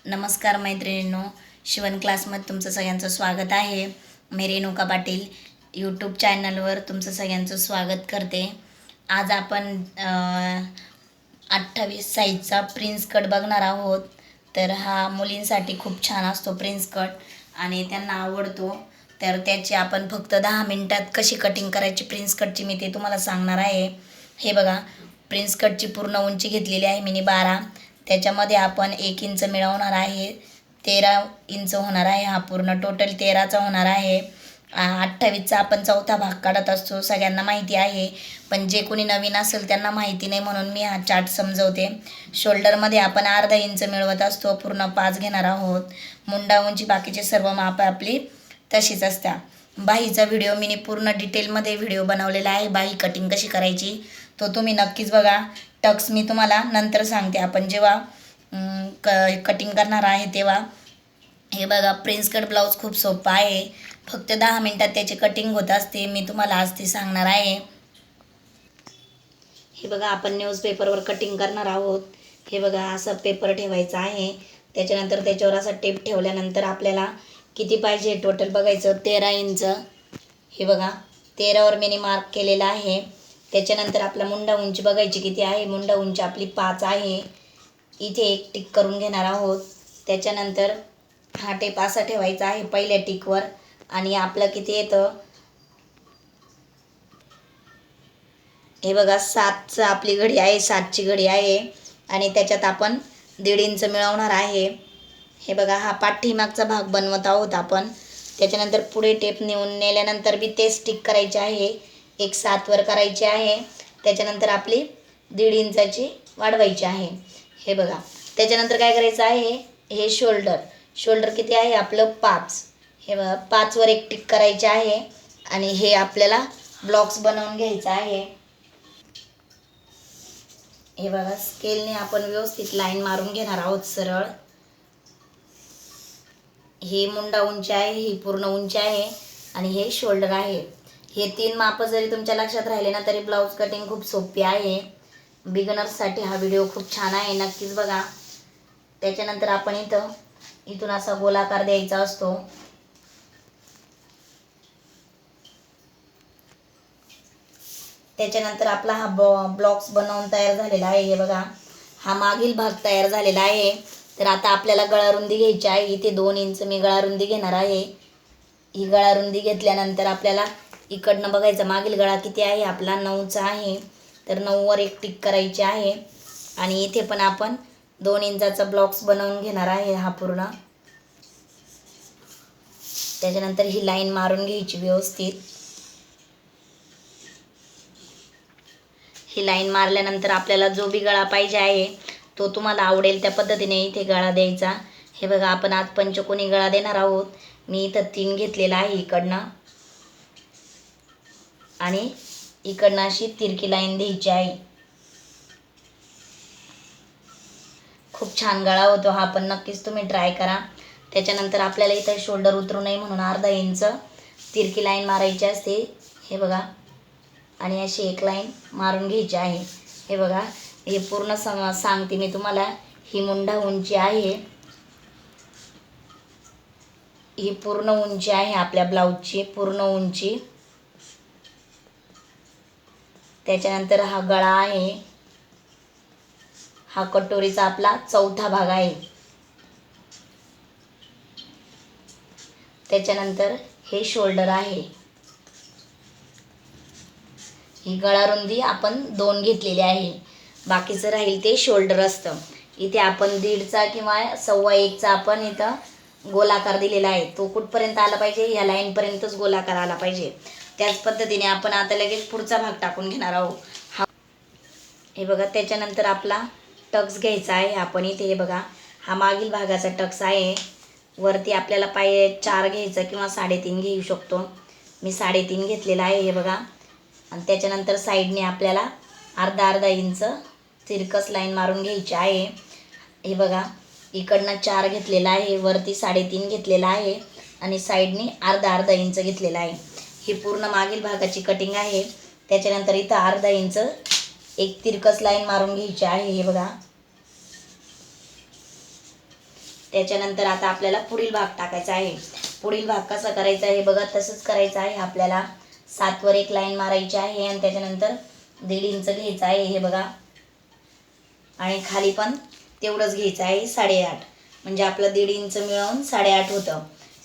नमस्कार मैत्रिणींनो, शिवण क्लासमध्ये तुमचं सगळ्यांचं स्वागत आहे. मी रेणुका पाटील यूट्यूब चॅनलवर तुमचं सगळ्यांचं स्वागत करते. आज आपण 28 साईजचा प्रिन्स कट बघणार आहोत. तर हा मुलींसाठी खूप छान असतो प्रिन्स कट आणि त्यांना आवडतो. तर त्याची आपण फक्त 10 मिनिटात कशी कटिंग करायची प्रिन्स कटची मी ते तुम्हाला सांगणार आहे. हे बघा, प्रिन्स कटची पूर्ण उंची घेतलेली आहे मी 12. त्याच्यामध्ये आपण 1 इंच मिळवणार आहे, 13 इंच होणार आहे. हा पूर्ण टोटल 13चा होणार आहे. 28चा आपण चौथा भाग काढत असतो, सगळ्यांना माहिती आहे. पण जे कोणी नवीन असेल त्यांना माहिती नाही म्हणून मी हा चार्ट समजवते. शोल्डरमध्ये आपण अर्धा इंच मिळवत असतो, पूर्ण 5 घेणार आहोत. मुंडा उंची बाकीचे सर्व माप आपली तशीच असतात. बाहीचा व्हिडिओ मी पूर्ण डिटेलमध्ये व्हिडिओ बनवलेला आहे. बाही कटिंग कशी करायची तो तुम्ही नक्कीच बघा. टक्स मी तुम्हाला नंतर सांगते आपण जेव्हा कटिंग करणार आहे तेव्हा. हे बघा, प्रिन्स कट ब्लाऊज खूप सोपा आहे. फक्त 10 मिनिटात त्याची कटिंग होत असते. मी तुम्हाला आज ते सांगणार आहे. हे बघा, आपण न्यूजपेपरवर कटिंग करणार आहोत. हे बघा, असा पेपर ठेवायचा आहे. त्याच्यानंतर त्याच्यावर असा टेप ठेवल्यानंतर आपल्याला किती पाहिजे टोटल बघायचं. 13 इंच. हे बघा, 13वर मी मार्क केलेला आहे. त्याच्यानंतर आपला मुंडा उंची बघायची किती आहे. मुंडा उंची आपली 5 आहे. इथे एक टिक करून घेणार आहोत. त्याच्यानंतर हा टेप असा ठेवायचा आहे पहिल्या टिकवर आणि आपलं किती येतं. हे बघा, 7चं आपली घडी आहे, 7ची घडी आहे आणि त्याच्यात आपण 1.5 इंच मिळवणार आहे. हे बघा, हा पाठीमागचा भाग बनवत आहोत आपण. त्याच्यानंतर पुढे टेप नेल्यानंतर बी तेच स्टिक करायचे आहे. एक 7वर करायची आहे. त्याच्यानंतर आपली 1.5 इंचाची वाढवायची आहे. हे बघा, त्याच्यानंतर काय करायचं आहे. हे शोल्डर किती आहे आपलं 5. हे बघा, 5वर एक टिक करायचे आहे आणि हे आपल्याला ब्लॉक्स बनवून घ्यायचं आहे. हे बघा, स्केलने आपण व्यवस्थित लाईन मारून घेणार आहोत सरळ. ही मुंडा उंची आहे, ही पूर्ण उंची आहे आणि हे शोल्डर आहे. हे 3 माप जरी तुमच्या लक्षात राहिले ना तरी ब्लाऊज कटिंग खूप सोपी आहे. बिगनर्ससाठी हा व्हिडिओ खूप छान आहे, नक्कीच बघा. त्याच्यानंतर आपण इथून असा गोलाकार द्यायचा असतो. त्याच्यानंतर आपला हा ब्लॉक्स बनवून तयार झालेला आहे. हे बघा, हा मागील भाग तयार झालेला आहे. तर आता आपल्याला गळारुंदी घ्यायची आहे. इथे 2 इंच मी गळारुंदी घेणार आहे. ही गळारुंदी घेतल्यानंतर आपल्याला इकडनं बघायचं मागील गळा किती आहे आपला 9चा आहे. तर 9वर एक टिक करायची आहे आणि इथे पण आपण 2 इंचाचा ब्लॉक्स बनवून घेणार आहे हा पूर्ण. त्याच्यानंतर ही लाईन मारून घ्यायची व्यवस्थित. ही लाईन मारल्यानंतर आपल्याला जो बी गळा पाहिजे आहे तो तुम्हाला आवडेल त्या पद्धतीने इथे गळा द्यायचा. हे बघा, आपण आज पंचकोनी गळा देणार आहोत. मी इथं 3 घेतलेला आहे इकडनं आणि इकडनं अशी तिरकी लाईन द्यायची आहे. खूप छान गळा होतो हा, पण नक्कीच तुम्ही ट्राय करा. त्याच्यानंतर आपल्याला इथं शोल्डर उतरू नये म्हणून अर्धा इंच तिरकी लाईन मारायची असते. हे बघा, आणि अशी एक लाईन मारून घ्यायची आहे. हे बघा, हे पूर्ण सांगते मी तुम्हाला. ही मुंडा उंची आहे, ही पूर्ण उंची आहे आपल्या ब्लाऊजची पूर्ण उंची. त्याच्यानंतर हा गळा आहे, हा कटोरीचा आपला 4था भाग आहे. त्याच्यानंतर हे शोल्डर आहे. ही गळारुंदी आपण 2 घेतलेली आहे, बाकीचं राहील ते शोल्डर असतं. इथे आपण 1.5चा किंवा 1.25चा आपण इथं गोलाकार दिलेला आहे. तो कुठपर्यंत आला पाहिजे, ह्या लाईनपर्यंतच गोलाकार आला पाहिजे. त्याच पद्धतीने आपण आता लगेच पुढचा भाग टाकून घेणार आहोत. हे बघा, त्याच्यानंतर आपला टक्स घ्यायचा आहे आपण इथे. हे बघा, हा मागील भागाचा टक्स आहे. वरती आपल्याला 4 घ्यायचा किंवा 3.5 घेऊ शकतो. मी 3.5 घेतलेला आहे. हे बघा, आणि त्याच्यानंतर साईडने आपल्याला अर्धा इंच तिरकस लाईन मारून घ्यायची आहे. हे बघा, इकडनं 4 घेतलेला आहे, वरती 3.5 घेतलेला आहे आणि साईडने अर्धा इंच घेतलेला आहे. ही पूर्ण मागील भागाची कटिंग आहे. त्याच्यानंतर इथं अर्धा इंच एक तिरकस लाईन मारून घ्यायची आहे. हे बघा, त्याच्यानंतर आता आपल्याला पुढील भाग टाकायचा आहे. पुढील भाग कसा करायचा आहे बघा, तसंच करायचं आहे. आपल्याला 7 वर एक लाईन मारायची आहे आणि त्याच्यानंतर 1.5 इंच घ्यायचं आहे हे बघा, आणि खाली पण तेवढंच घ्यायचं आहे 8.5, म्हणजे आपलं 1.5 इंच मिळवून 8.5 होतं.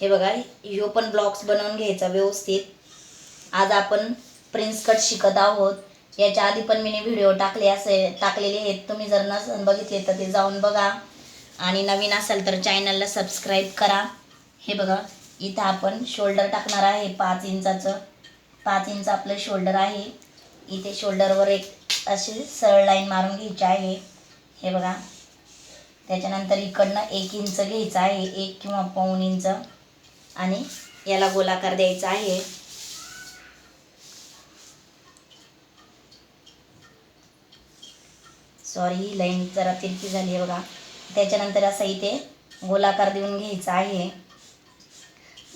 हे बघा, ह्यो पण ब्लॉक्स बनवून घ्यायचा व्यवस्थित. आज आपण प्रिन्स कट शिकत आहोत. याच्या आधी पण मी व्हिडिओ टाकलेले आहेत, तुम्ही जर नसेल बघितले तर ते जाऊन बघा, आणि नवीन असाल तर चॅनलला सबस्क्राईब करा. हे बघा, इथं आपण शोल्डर टाकणार आहे 5 इंचाचं. 5 इंच आपलं शोल्डर आहे. इथे शोल्डरवर एक अशी सरळ लाईन मारून घ्यायची आहे हे बघा. त्याच्यानंतर इकडनं 1 इंच घ्यायचं आहे, 1 किंवा पाऊण इंच, आणि याला गोलाकार द्यायचा आहे. सॉरी, ही लाईन जरा तिरकी झाली आहे बघा. त्याच्यानंतर असं इथे गोलाकार देऊन घ्यायचा आहे.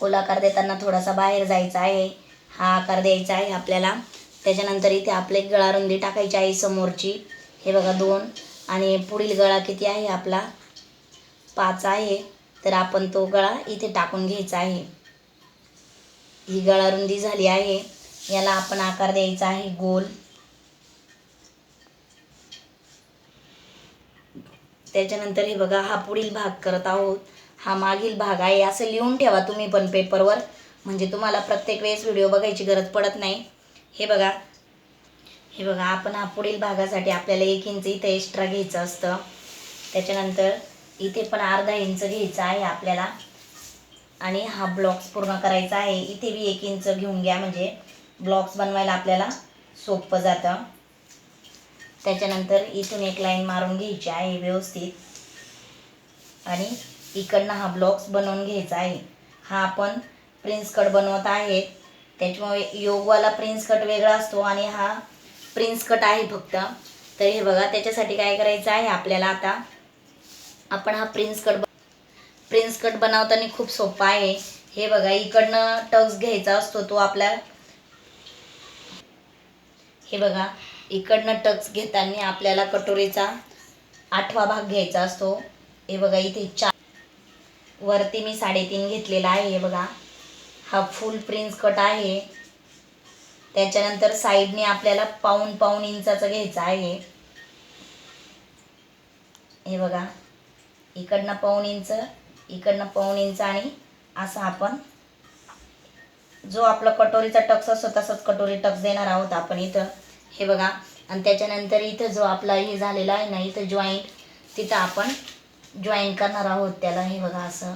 गोलाकार देताना थोडासा बाहेर जायचा आहे, हा आकार द्यायचा आहे आपल्याला. त्याच्यानंतर इथे आपले गळा रुंदी टाकायची आहे समोरची, हे बघा 2, आणि पुढील गळा किती आहे आपला 5 आहे, तर आपण तो गळा इथे टाकून घ्यायचा आहे. ही गळा रुंदी झाली आहे. याला आपण आकार द्यायचा आहे गोल. त्याच्यानंतर हे बघा, हा पुढील भाग करत आहोत, हा मागील भाग आहे. असं लिहून ठेवा तुम्ही पण पेपरवर, म्हणजे तुम्हाला प्रत्येक वेळेस व्हिडिओ बघायची गरज पडत नाही. हे बघा, आपण हा पुढील भागासाठी आपल्याला 1 इंच इथे एक्स्ट्रा घ्यायचं असतं. त्याच्यानंतर इथे पण अर्धा इंच घ्यायचा आहे आपल्याला, आणि हा ब्लॉक्स पूर्ण करायचा आहे. इथे बी 1 इंच घेऊन घ्या, म्हणजे ब्लॉक्स बनवायला आपल्याला सोपं जातं. त्याच्यानंतर इथून एक लाईन मारून घ्यायची आहे व्यवस्थित, आणि इकडनं हा ब्लॉक्स बनवून घ्यायचा आहे. हा आपण प्रिन्स कट बनवत आहे, त्याच्यामुळे योगवाला प्रिन्स कट वेगळा असतो आणि हा प्रिन्स कट आहे फक्त. तर हे बघा, त्याच्यासाठी काय करायचं आहे आपल्याला, आता आपण हा प्रिन्स कट बनवताना खूप सोपा आहे. हे बघा, इकडनं टक्स घ्यायचा असतो तो आपला. हे बघा, इकडनं टक्स घेताना आपल्याला कटोरीचा 8वा भाग घ्यायचा असतो. हे बघा, इथे 4, वरती मी 3.5 घेतलेला आहे. हे बघा, हा फुल प्रिन्स कट आहे. त्याच्यानंतर साईडने आपल्याला पाऊण इंचाचं घ्यायचं आहे. हे बघा, इकडनं पाऊण इंच, इकडनं पाऊण इंच, आणि असं आपण जो आपला कटोरीचा टक्स असतो तसंच कटोरी टक्स देणार आहोत आपण इथं. हे बघा, आणि त्याच्यानंतर इथं जो आपला हे झालेला आहे ना, इथं जॉईंट, तिथं आपण जॉईंट करणार आहोत त्याला. हे बघा, असं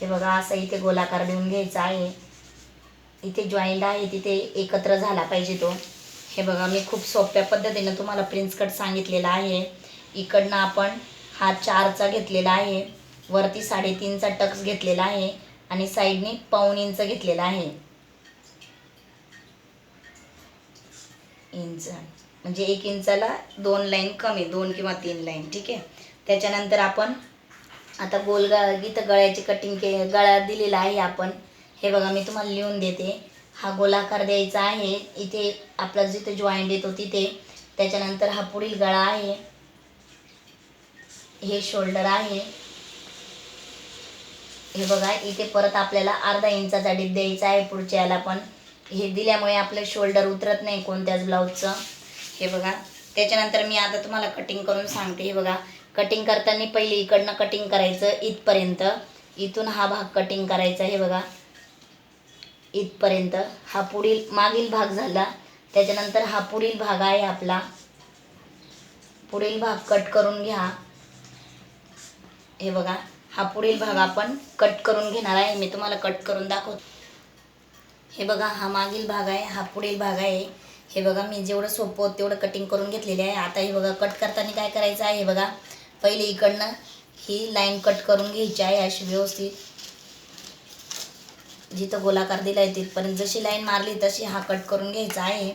हे बघा, असं इथे गोलाकार देऊन घ्यायचा आहे. इथे जॉईंट आहे, तिथे एकत्र झाला पाहिजे तो. हे बघा, मी खूप सोप्या पद्धतीनं तुम्हाला प्रिन्स कट सांगितलेला आहे. इकडनं आपण हा 4चा घेतलेला आहे, वरती 3.5चा टक्स घेतलेला आहे, आणि साईडने पाऊण इंच घेतलेला आहे. इंच म्हणजे 1 इंचाला 2 लाईन कमी, 2 किंवा 3 लाईन, ठीक आहे. त्याच्यानंतर आपण आता इथं गळ्याची कटिंग गळा दिलेला आहे आपण. हे बघा, मी तुम्हाला लिहून देते. हा गोलाकार द्यायचा आहे इथे आपला जिथे जॉईंट येतो तिथे. त्याच्यानंतर हा पुढील गळा आहे, हे शोल्डर आहे. हे बघा, इथे परत आपल्याला अर्धा इंचाचा डिप द्यायचा आहे पुढच्या याला पण. हे दिल्यामुळे आपलं शोल्डर उतरत नाही कोणत्याच ब्लाऊजचं. हे बघा, त्याच्यानंतर मी आता तुम्हाला कटिंग करून सांगते. हे बघा, कटिंग करताना पहिले इकडनं कटिंग करायचं इथपर्यंत, इथून हा भाग कटिंग करायचा. हे बघा, इथपर्यंत हा मागील भाग झाला. त्याच्यानंतर हा पुढील भाग आहे आपला, पुढील भाग कट करून घ्या. हे बघा, हा पुढील भाग आपण कट करून घेणार आहे. मी तुम्हाला कट करून दाखवतो. हे बघा, हा मागील भाग आहे, हा पुढील भाग आहे. हे बघा, मी जेवढं सोपं होतं तेवढं कटिंग करून घेतलेले आहे. आता हे बघा, कट करताना काय करायचं आहे, हे बघा, पहिले इकडनं ही लाईन कट करून घ्यायची आहे अशी व्यवस्थित. जिथं गोलाकार दिला आहे तिथपर्यंत जशी लाईन मारली तशी हा कट करून घ्यायचा आहे.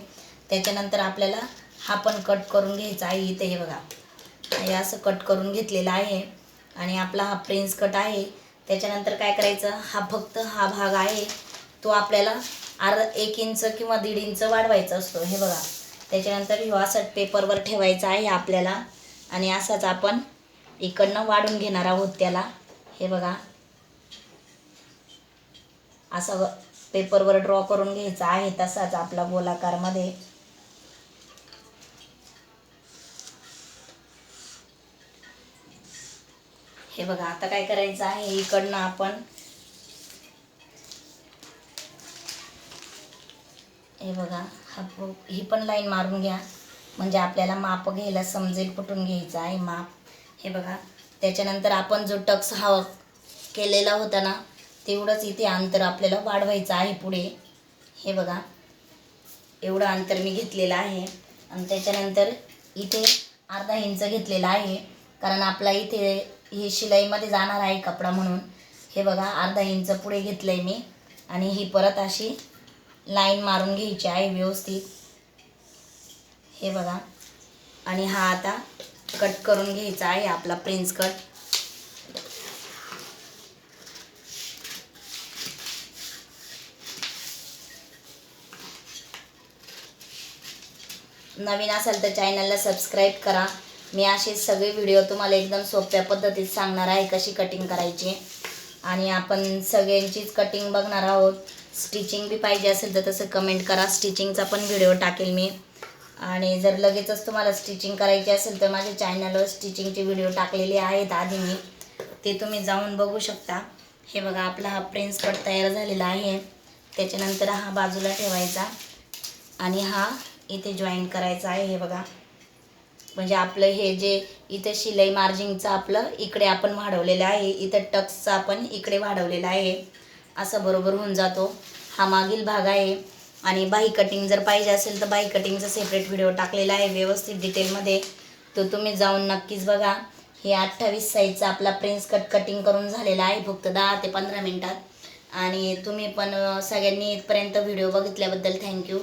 त्याच्यानंतर आपल्याला हा पण कट करून घ्यायचा आहे. इथे हे बघा, हे असं कट करून घेतलेला आहे, आणि आपला हा प्रिन्स कट आहे. त्याच्यानंतर काय करायचं, फक्त हा भाग आहे तो आपल्याला 1 इंच किंवा 1.5 इंच वाढवायचा असतो. हे बघा, त्याच्यानंतर ह्यो असं पेपरवर ठेवायचा आहे आपल्याला आणि असाच आपण इकडनं वाढून घेणार आहोत त्याला. हे बघा असं पेपरवर ड्रॉ करून घ्यायचा आहे तसाच आपला गोलाकारमध्ये. हे बघा आता काय करायचं आहे, इकडनं आपण हे बघा ही पण लाईन मारून घ्या म्हणजे आपल्याला माप घ्यायला समजेल कुठून घ्यायचं आहे माप. हे बघा त्याच्यानंतर आपण जो टक्स हा केलेला होता ना तेवढंच इथे अंतर आपल्याला वाढवायचं आहे पुढे. हे बघा एवढं अंतर मी घेतलेलं आहे आणि त्याच्यानंतर इथे अर्धा इंच घेतलेला आहे कारण आपला इथे हे शिलाईमध्ये जाणार आहे कपडा म्हणून. हे बघा अर्धा इंच पुढे घेतलं आहे मी आणि ही परत अशी लाईन मारून घ्यायची आहे व्यवस्थित. हे बघा आणि हा आता कट करून घ्यायचा आहे आपला प्रिन्स कट. नवीन असाल तर चॅनलला सबस्क्राईब करा. मी असे सगळे व्हिडिओ तुम्हाला एकदम सोप्या पद्धतीत सांगणार आहे कशी कटिंग करायची आणि आपण सगळ्यांचीच कटिंग बघणार आहोत. स्टिचिंग बी पाहिजे असेल तर तसं कमेंट करा, स्टिचिंगचा पण व्हिडिओ टाकेल मी. आणि जर लगेचच तुम्हाला स्टिचिंग करायची असेल तर माझ्या चॅनलवर स्टिचिंगचे व्हिडिओ टाकलेले आहेत आधी मी, ते तुम्ही जाऊन बघू शकता. हे बघा आपला हा प्रिन्स कट तयार झालेला आहे. त्याच्यानंतर हा बाजूला ठेवायचा आणि हा इथे जॉईन करायचा आहे. हे बघा म्हणजे आपलं हे जे इथे शिलाई मार्जिंगचं आपलं इकडे आपण वाढवलेलं आहे, इथं टक्सचं आपण इकडे वाढवलेलं आहे. असं बरोबर होऊन जातो. हा मागील भाग आहे. आणि बाही कटिंग जर पाहिजे असेल तर बाही कटिंगचा सेपरेट व्हिडिओ टाकलेला आहे व्यवस्थित डिटेलमध्ये, तो तुम्ही जाऊन नक्कीच बघा. हे 28 साईजचा आपला प्रिन्स कट कटिंग करून झालेला आहे फक्त 10 ते 15 मिनटात. आणि तुम्ही पण सगळ्यांनी इथपर्यंत व्हिडिओ बघितल्याबद्दल थँक्यू.